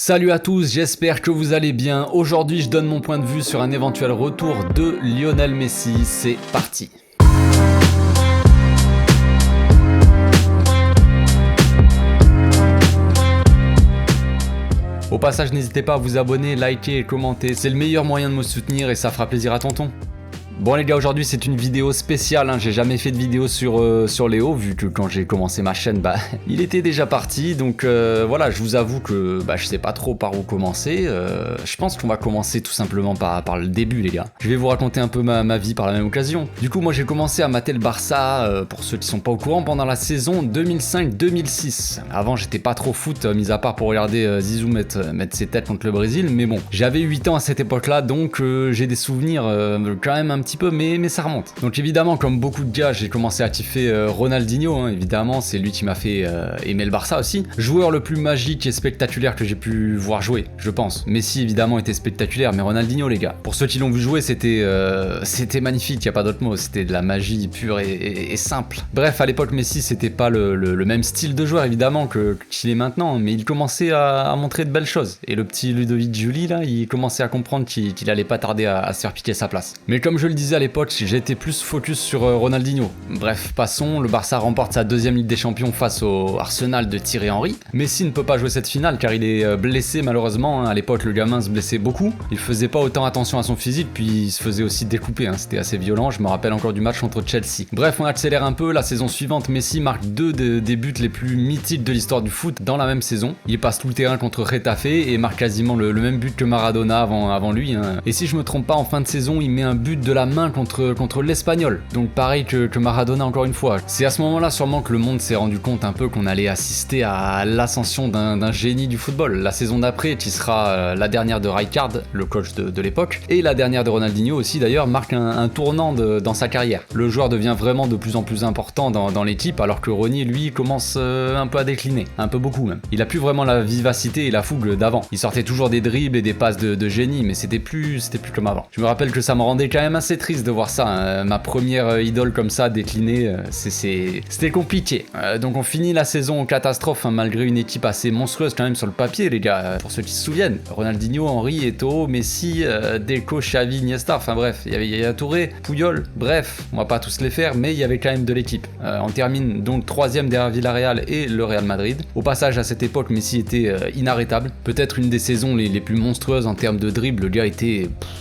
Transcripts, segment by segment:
Salut à tous, j'espère que vous allez bien. Aujourd'hui, je donne mon point de vue sur un éventuel retour de Lionel Messi. C'est parti. Au passage, n'hésitez pas à vous abonner, liker et commenter. C'est le meilleur moyen de me soutenir et ça fera plaisir à tonton. Bon les gars, aujourd'hui c'est une vidéo spéciale, j'ai jamais fait de vidéo sur Léo, vu que quand j'ai commencé ma chaîne, il était déjà parti, donc voilà, je vous avoue que je sais pas trop par où commencer, je pense qu'on va commencer tout simplement par le début les gars. Je vais vous raconter un peu ma vie par la même occasion. Du coup moi j'ai commencé à mater le Barça, pour ceux qui sont pas au courant, pendant la saison 2005-2006. Avant j'étais pas trop foot, mis à part pour regarder Zizou mettre ses têtes contre le Brésil, mais bon, j'avais 8 ans à cette époque-là, donc j'ai des souvenirs quand même un petit peu, mais ça remonte. Donc évidemment, comme beaucoup de gars, j'ai commencé à kiffer Ronaldinho, évidemment, c'est lui qui m'a fait aimer le Barça aussi. Joueur le plus magique et spectaculaire que j'ai pu voir jouer, je pense. Messi évidemment était spectaculaire, mais Ronaldinho les gars, pour ceux qui l'ont vu jouer, c'était magnifique, y a pas d'autre mot, c'était de la magie pure et simple. Bref, à l'époque Messi c'était pas le même style de joueur évidemment qu'il est maintenant, mais il commençait à montrer de belles choses. Et le petit Ludovic Giuly là, il commençait à comprendre qu'il allait pas tarder à se faire piquer sa place. Mais comme je le disais à l'époque, j'étais plus focus sur Ronaldinho. Bref, passons, le Barça remporte sa deuxième Ligue des Champions face au Arsenal de Thierry Henry. Messi ne peut pas jouer cette finale car il est blessé malheureusement, à l'époque le gamin se blessait beaucoup, il faisait pas autant attention à son physique, puis il se faisait aussi découper, c'était assez violent, je me rappelle encore du match contre Chelsea. Bref, on accélère un peu, la saison suivante, Messi marque deux des buts les plus mythiques de l'histoire du foot dans la même saison. Il passe tout le terrain contre Getafe et marque quasiment le même but que Maradona avant lui. Et si je me trompe pas, en fin de saison, il met un but de la main contre l'Espagnol, donc pareil que Maradona encore une fois. C'est à ce moment-là sûrement que le monde s'est rendu compte un peu qu'on allait assister à l'ascension d'un génie du football. La saison d'après, qui sera la dernière de Rijkaard, le coach de l'époque, et la dernière de Ronaldinho aussi d'ailleurs, marque un tournant dans sa carrière. Le joueur devient vraiment de plus en plus important dans l'équipe, alors que Ronny lui commence un peu à décliner, un peu beaucoup même. Il a plus vraiment la vivacité et la fougue d'avant. Il sortait toujours des dribbles et des passes de génie, mais c'était plus comme avant. Je me rappelle que ça me rendait quand même assez triste de voir ça, ma première idole comme ça décliner, c'était compliqué. Donc on finit la saison en catastrophe, malgré une équipe assez monstrueuse quand même sur le papier les gars, pour ceux qui se souviennent. Ronaldinho, Henry, Eto'o, Messi, Deco, Xavi, Iniesta, enfin bref, il y avait Yaya Touré, Puyol, bref, on va pas tous les faire, mais il y avait quand même de l'équipe. On termine donc 3ème derrière Villarreal et le Real Madrid. Au passage, à cette époque, Messi était inarrêtable, peut-être une des saisons les plus monstrueuses en termes de dribble, le gars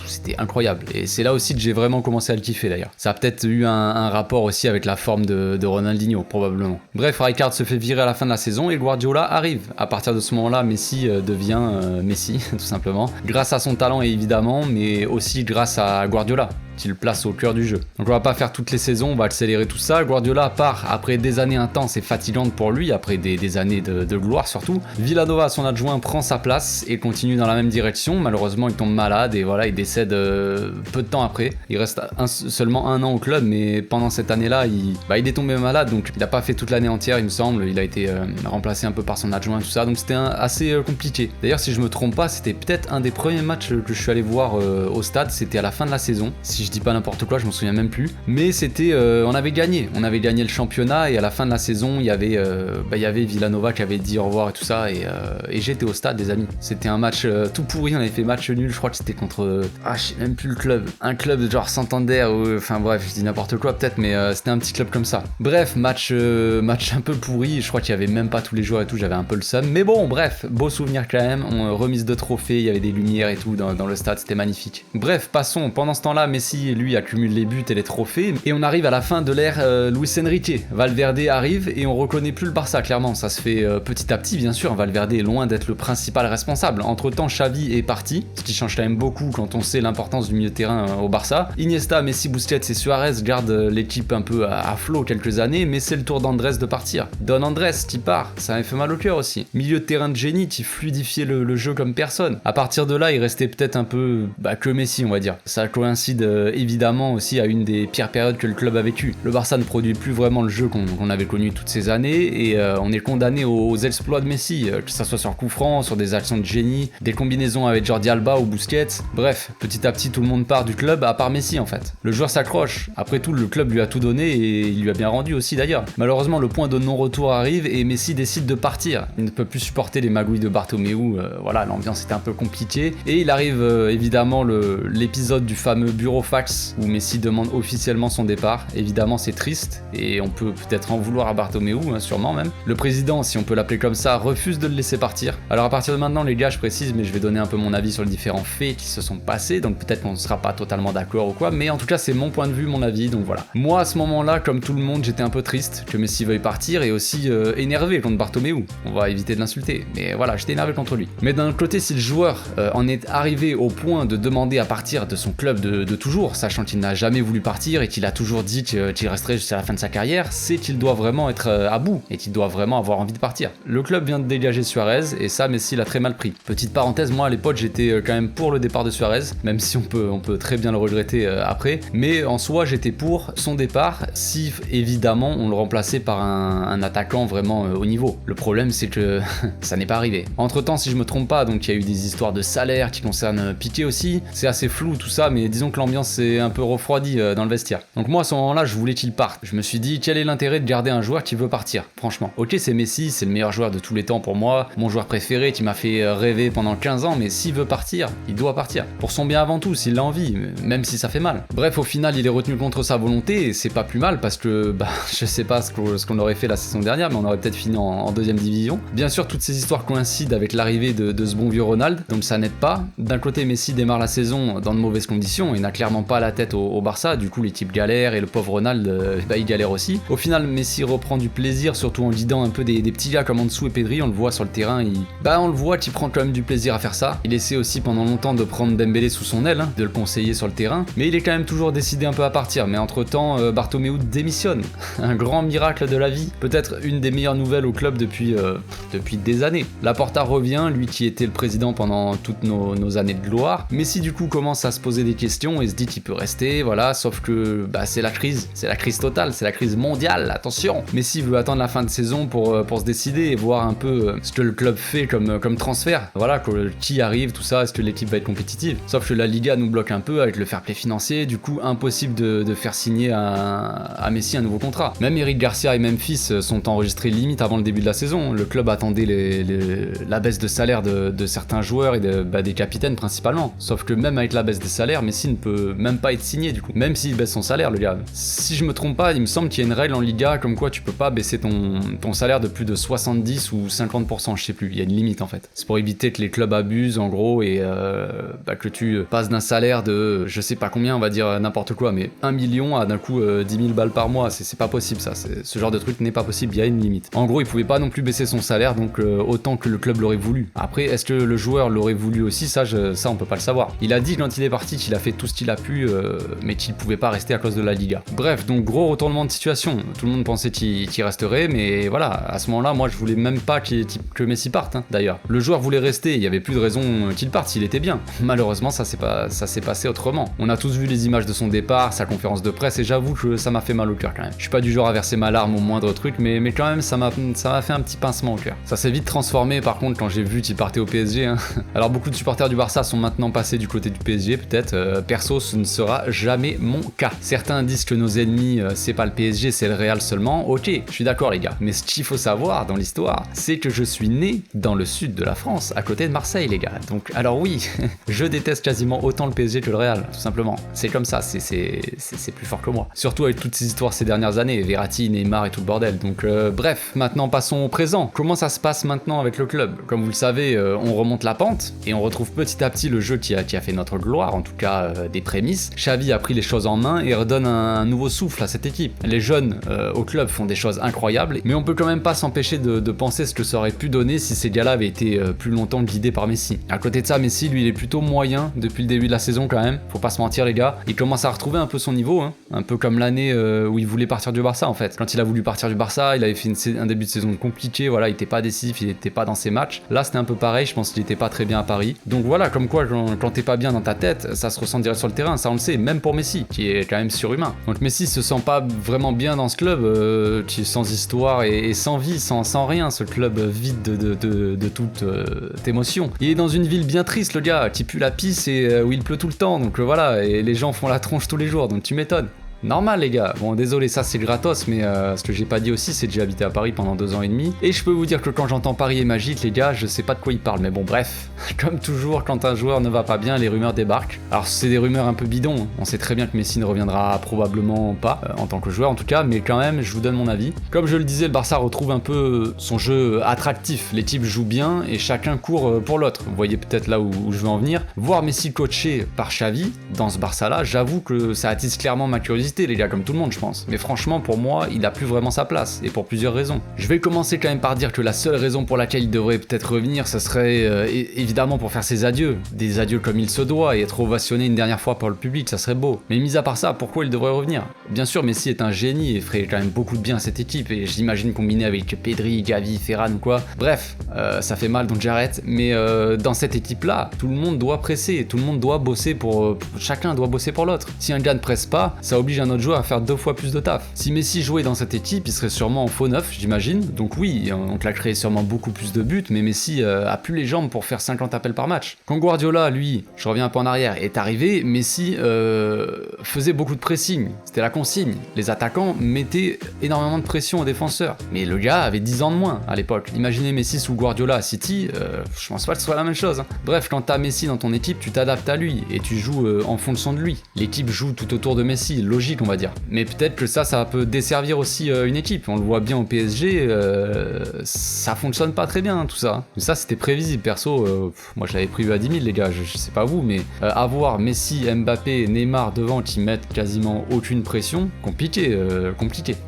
c'était incroyable, et c'est là aussi que j'ai vraiment commencé à le kiffer d'ailleurs. Ça a peut-être eu un rapport aussi avec la forme de Ronaldinho, probablement. Bref, Rijkaard se fait virer à la fin de la saison et Guardiola arrive. À partir de ce moment-là, Messi devient Messi, tout simplement. Grâce à son talent évidemment, mais aussi grâce à Guardiola, qui le place au cœur du jeu. Donc on va pas faire toutes les saisons, on va accélérer tout ça. Guardiola part après des années intenses et fatigantes pour lui, après des années de gloire surtout. Villanova, son adjoint, prend sa place et continue dans la même direction. Malheureusement, il tombe malade et voilà, il décède peu de temps après. Il reste seulement un an au club, mais pendant cette année-là, il est tombé malade, donc il a pas fait toute l'année entière, il me semble. Il a été remplacé un peu par son adjoint et tout ça, donc c'était assez compliqué. D'ailleurs, si je me trompe pas, c'était peut-être un des premiers matchs que je suis allé voir au stade, c'était à la fin de la saison. Si je dis pas n'importe quoi, je m'en souviens même plus, mais c'était on avait gagné le championnat, et à la fin de la saison il y avait Villanova qui avait dit au revoir et tout ça, et j'étais au stade les amis. C'était un match tout pourri, on avait fait match nul, je crois que c'était contre je sais même plus le club, un club de genre Santander, enfin bref, je dis n'importe quoi peut-être, mais c'était un petit club comme ça. Bref, match un peu pourri, je crois qu'il y avait même pas tous les joueurs et tout, j'avais un peu le seum, mais bon bref, beau souvenir quand même. Remise de trophées, il y avait des lumières et tout dans le stade, c'était magnifique. Bref, passons. Pendant ce temps-là, Messi lui accumule les buts et les trophées, et on arrive à la fin de l'ère Luis Enrique. Valverde arrive et on reconnaît plus le Barça, clairement, ça se fait petit à petit bien sûr. Valverde est loin d'être le principal responsable. Entre temps, Xavi est parti, ce qui change quand même beaucoup quand on sait l'importance du milieu de terrain au Barça. Iniesta, Messi, Busquets et Suarez gardent l'équipe un peu à flot quelques années, mais c'est le tour d'Andrés de partir. Don Andrés qui part, ça m'a fait mal au cœur aussi. Milieu de terrain de génie qui fluidifiait le jeu comme personne. À partir de là, il restait peut-être un peu que Messi, on va dire. Ça coïncide évidemment aussi à une des pires périodes que le club a vécu. Le Barça ne produit plus vraiment le jeu qu'on avait connu toutes ces années et on est condamné aux exploits de Messi, que ça soit sur coup franc, sur des actions de génie, des combinaisons avec Jordi Alba ou Busquets. Bref, petit à petit tout le monde part du club à part Messi en fait. Le joueur s'accroche. Après tout, le club lui a tout donné et il lui a bien rendu aussi d'ailleurs. Malheureusement, le point de non-retour arrive et Messi décide de partir. Il ne peut plus supporter les magouilles de Bartomeu, voilà, l'ambiance était un peu compliquée. Et il arrive évidemment l'épisode du fameux bureau fax où Messi demande officiellement son départ. Évidemment, c'est triste et on peut peut-être en vouloir à Bartomeu, sûrement même. Le président, si on peut l'appeler comme ça, refuse de le laisser partir. Alors à partir de maintenant, les gars, je précise, mais je vais donner un peu mon avis sur les différents faits qui se sont passés, donc peut-être qu'on ne sera pas totalement d'accord ou quoi, mais en tout cas, c'est mon point de vue, mon avis, donc voilà. Moi, à ce moment-là, comme tout le monde, j'étais un peu triste que Messi veuille partir et aussi énervé contre Bartomeu. On va éviter de l'insulter, mais voilà, j'étais énervé contre lui. Mais d'un autre côté, si le joueur en est arrivé au point de demander à partir de son club de toujours, sachant qu'il n'a jamais voulu partir et qu'il a toujours dit qu'il resterait jusqu'à la fin de sa carrière, c'est qu'il doit vraiment être à bout et qu'il doit vraiment avoir envie de partir. Le club vient de dégager Suarez et ça, Messi l'a très mal pris. Petite parenthèse, moi à l'époque j'étais quand même pour le départ de Suarez, même si on peut très bien le regretter après, mais en soi j'étais pour son départ si évidemment on le remplaçait par un attaquant vraiment haut niveau. Le problème c'est que ça n'est pas arrivé. Entre temps, si je me trompe pas, donc il y a eu des histoires de salaire qui concernent Piqué aussi, c'est assez flou tout ça, mais disons que l'ambiance s'est un peu refroidie dans le vestiaire. Donc moi à ce moment-là je voulais qu'il parte. Je me suis dit quel est l'intérêt de garder un joueur qui veut partir, franchement. Ok, c'est Messi, c'est le meilleur joueur de tous les temps pour moi, mon joueur préféré qui m'a fait rêver pendant 15 ans, mais s'il veut partir, il doit partir. Pour son bien avant tout, s'il a envie, même si ça fait mal. Bref, au final, il est retenu contre sa volonté et c'est pas plus mal parce que, je sais pas ce qu'on aurait fait la saison dernière, mais on aurait peut-être fini en deuxième division. Bien sûr, toutes ces histoires coïncident avec l'arrivée de ce bon vieux Ronald, donc ça n'aide pas. D'un côté, Messi démarre la saison dans de mauvaises conditions et n'a clairement pas la tête au Barça, du coup l'équipe galère et le pauvre Ronald, il galère aussi. Au final, Messi reprend du plaisir, surtout en guidant un peu des petits gars comme Ansu et Pedri, on le voit sur le terrain, on le voit qu'il prend quand même du plaisir à faire ça. Il essaie aussi pendant longtemps de prendre Dembélé sous son aile, de le conseiller sur le terrain, mais il est quand même toujours décidé un peu à partir. Mais entre temps, Bartomeu démissionne. Un grand miracle de la vie, peut-être une des meilleures nouvelles au club depuis des années. Laporta revient, lui qui était le président pendant toutes nos années de gloire. Messi du coup commence à se poser des questions et se dit qu'il peut rester, voilà, sauf que c'est la crise totale, c'est la crise mondiale, attention. Messi veut attendre la fin de saison pour se décider et voir un peu ce que le club fait comme transfert, voilà, qui arrive, tout ça, est-ce que l'équipe va être compétitive. Sauf que la Liga nous bloque un peu avec le fair play financier, du coup impossible de faire signer à Messi un nouveau contrat. Même Eric Garcia et Memphis sont enregistrés limite avant le début de la saison. Le club attendait la baisse de salaire de certains joueurs et des capitaines principalement. Sauf que même avec la baisse des salaires, Messi ne peut même pas être signé du coup. Même s'il baisse son salaire, le gars. Si je me trompe pas, il me semble qu'il y a une règle en Liga comme quoi tu peux pas baisser ton salaire de plus de 70 ou 50%, je sais plus. Il y a une limite en fait. C'est pour éviter que les clubs abusent en gros et que tu passes d'un salaire de je sais pas combien, on va dire n'importe quoi, mais 1 million à d'un coup 10 000 balles par mois. C'est pas possible ça. Ce genre de truc n'est pas possible, il y a une limite. En gros, il pouvait pas non plus baisser son salaire, donc autant que le club l'aurait voulu. Après, est-ce que le joueur l'aurait voulu aussi, ça on peut pas le savoir. Il a dit quand il est parti qu'il a fait tout ce qu'il a pu, mais qu'il pouvait pas rester à cause de la Liga. Bref, donc gros retournement de situation. Tout le monde pensait qu'il resterait, mais voilà, à ce moment-là, moi je voulais même pas que Messi parte, d'ailleurs. Le joueur voulait rester, il y avait plus de raison qu'il parte, s'il était bien. Malheureusement, ça s'est passé autrement. On a tous vu les images de son départ, sa conférence de presse, et j'avoue que ça m'a fait mal au cœur quand même. Je suis pas du genre à verser ma larme au moindre truc, mais quand même, ça m'a fait un petit pincement au cœur. Ça s'est vite transformé par contre quand j'ai vu qu'il partait au PSG. Alors beaucoup de supporters du Barça sont maintenant passés du côté du PSG, peut-être. Perso, ce ne sera jamais mon cas. Certains disent que nos ennemis, c'est pas le PSG, c'est le Real seulement. Ok, je suis d'accord les gars. Mais ce qu'il faut savoir dans l'histoire, c'est que je suis né dans le sud de la France, à côté de Marseille les gars. Donc alors oui, je déteste quasiment autant le PSG que le Real, tout simplement. C'est comme ça, c'est plus fort que moi. Surtout avec toutes ces histoires ces dernières années, Verratti, Neymar et tout le bordel. Donc bref, maintenant passons au présent. Comment ça se passe maintenant avec le club? Comme vous le savez, on remonte la pente et on retrouve petit à petit le jeu qui a fait notre gloire, en tout cas des prémices. Xavi a pris les choses en main et redonne un nouveau souffle à cette équipe. Les jeunes au club font des choses incroyables, mais on peut quand même pas s'empêcher de penser ce que ça aurait pu donner si ces gars-là avaient été plus longtemps guidés par Messi. À côté de ça, Messi, lui, il est plutôt moyen depuis le début de la saison quand même. Faut pas se mentir les gars. Il commence à retrouver un peu son niveau, un peu comme l'année où il voulait partir du Barça en fait. Quand il a voulu partir du Barça, il avait fait un début de saison compliqué, voilà, il était pas décisif, il était pas dans ses matchs. Là, c'était un peu pareil, je pense qu'il était pas très bien à Paris. Donc voilà, comme quoi quand t'es pas bien dans ta tête, ça se ressent direct sur le terrain. terrain, ça on le sait, même pour Messi, qui est quand même surhumain. Donc Messi se sent pas vraiment bien dans ce club, qui est sans histoire et sans vie, sans rien, ce club vide de toute émotion. Il est dans une ville bien triste, le gars, qui pue la pisse et où il pleut tout le temps, donc voilà, et les gens font la tronche tous les jours, donc tu m'étonnes. Normal les gars, bon désolé ça c'est gratos mais ce que j'ai pas dit aussi c'est que j'ai habité à Paris pendant 2 ans et demi et je peux vous dire que quand j'entends Paris est magique les gars je sais pas de quoi ils parlent mais bon bref, comme toujours quand un joueur ne va pas bien les rumeurs débarquent. Alors c'est des rumeurs un peu bidons, on sait très bien que Messi ne reviendra probablement pas en tant que joueur en tout cas mais quand même je vous donne mon avis. Comme je le disais le Barça retrouve un peu son jeu attractif, les types jouent bien et chacun court pour l'autre. Vous voyez peut-être là où je veux en venir. Voir Messi coaché par Xavi dans ce Barça là j'avoue que ça attise clairement ma curiosité les gars comme tout le monde je pense, mais franchement pour moi il a plus vraiment sa place et pour plusieurs raisons. Je vais commencer quand même par dire que la seule raison pour laquelle il devrait peut-être revenir ce serait évidemment pour faire ses adieux, des adieux comme il se doit et être ovationné une dernière fois par le public, ça serait beau. Mais mis à part ça, pourquoi il devrait revenir? Bien sûr Messi est un génie et ferait quand même beaucoup de bien à cette équipe et j'imagine combiné avec Pedri, Gavi, Ferran ou quoi. Bref, ça fait mal donc j'arrête, mais dans cette équipe là, tout le monde doit presser, tout le monde doit bosser chacun doit bosser pour l'autre. Si un gars ne presse pas, ça oblige un autre joueur à faire 2 fois plus de taf. Si Messi jouait dans cette équipe, il serait sûrement en faux neuf, j'imagine. Donc oui, on claquerait sûrement beaucoup plus de buts, mais Messi a plus les jambes pour faire 50 appels par match. Quand Guardiola, lui, je reviens un peu en arrière, est arrivé, Messi faisait beaucoup de pressing. C'était la consigne. Les attaquants mettaient énormément de pression aux défenseurs. Mais le gars avait 10 ans de moins à l'époque. Imaginez Messi sous Guardiola à City, je pense pas que ce soit la même chose. Hein. Bref, quand t'as Messi dans ton équipe, tu t'adaptes à lui et tu joues en fonction de lui. L'équipe joue tout autour de Messi, logique on va dire. Mais peut-être que ça peut desservir aussi une équipe. On le voit bien au PSG, ça fonctionne pas très bien hein, tout ça. Mais ça c'était prévisible, perso, moi je l'avais prévu à 10 000 les gars, je sais pas vous, mais avoir Messi, Mbappé, Neymar devant qui mettent quasiment aucune pression, compliqué.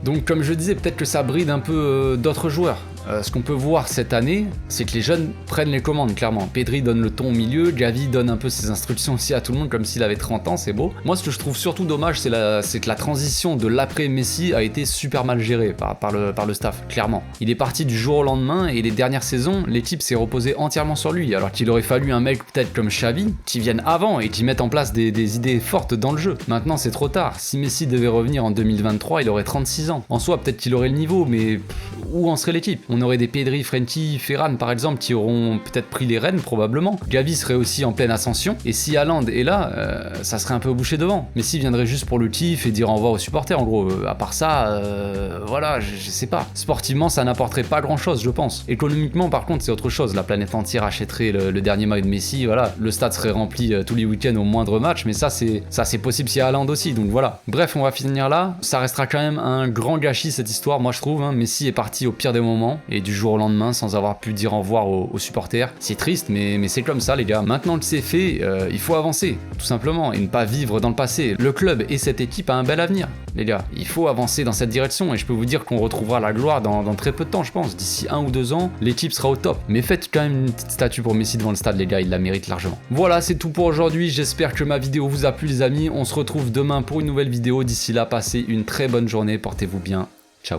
Donc comme je disais, peut-être que ça bride un peu d'autres joueurs. Ce qu'on peut voir cette année, c'est que les jeunes prennent les commandes, clairement. Pedri donne le ton au milieu, Gavi donne un peu ses instructions aussi à tout le monde comme s'il avait 30 ans, c'est beau. Moi, ce que je trouve surtout dommage, c'est que la transition de l'après-Messi a été super mal gérée par le staff, clairement. Il est parti du jour au lendemain et les dernières saisons, l'équipe s'est reposée entièrement sur lui, alors qu'il aurait fallu un mec peut-être comme Xavi, qui vienne avant et qui mette en place des idées fortes dans le jeu. Maintenant, c'est trop tard. Si Messi devait revenir en 2023, il aurait 36 ans. En soi, peut-être qu'il aurait le niveau, mais où en serait l'équipe? On aurait des Pedri, Frenkie, Ferran par exemple qui auront peut-être pris les rênes probablement. Gavi serait aussi en pleine ascension et si Haaland est là, ça serait un peu bouché devant. Messi viendrait juste pour le kiff et dire au revoir aux supporters en gros. À part ça, voilà, je sais pas. Sportivement ça n'apporterait pas grand chose je pense. Économiquement par contre c'est autre chose. La planète entière achèterait le dernier maillot de Messi, voilà. Le stade serait rempli tous les week-ends au moindre match, mais ça c'est possible si Haaland aussi, donc voilà. Bref, on va finir là. Ça restera quand même un grand gâchis cette histoire, moi je trouve. Hein. Messi est parti au pire des moments et du jour au lendemain sans avoir pu dire au revoir aux supporters. C'est triste mais c'est comme ça les gars. Maintenant que c'est fait, il faut avancer tout simplement et ne pas vivre dans le passé. Le club et cette équipe a un bel avenir les gars. Il faut avancer dans cette direction et je peux vous dire qu'on retrouvera la gloire dans très peu de temps je pense. D'ici 1 ou 2 ans, l'équipe sera au top. Mais faites quand même une petite statue pour Messi devant le stade les gars, il la mérite largement. Voilà, c'est tout pour aujourd'hui. J'espère que ma vidéo vous a plu les amis. On se retrouve demain pour une nouvelle vidéo. D'ici là, passez une très bonne journée. Portez-vous bien. Ciao.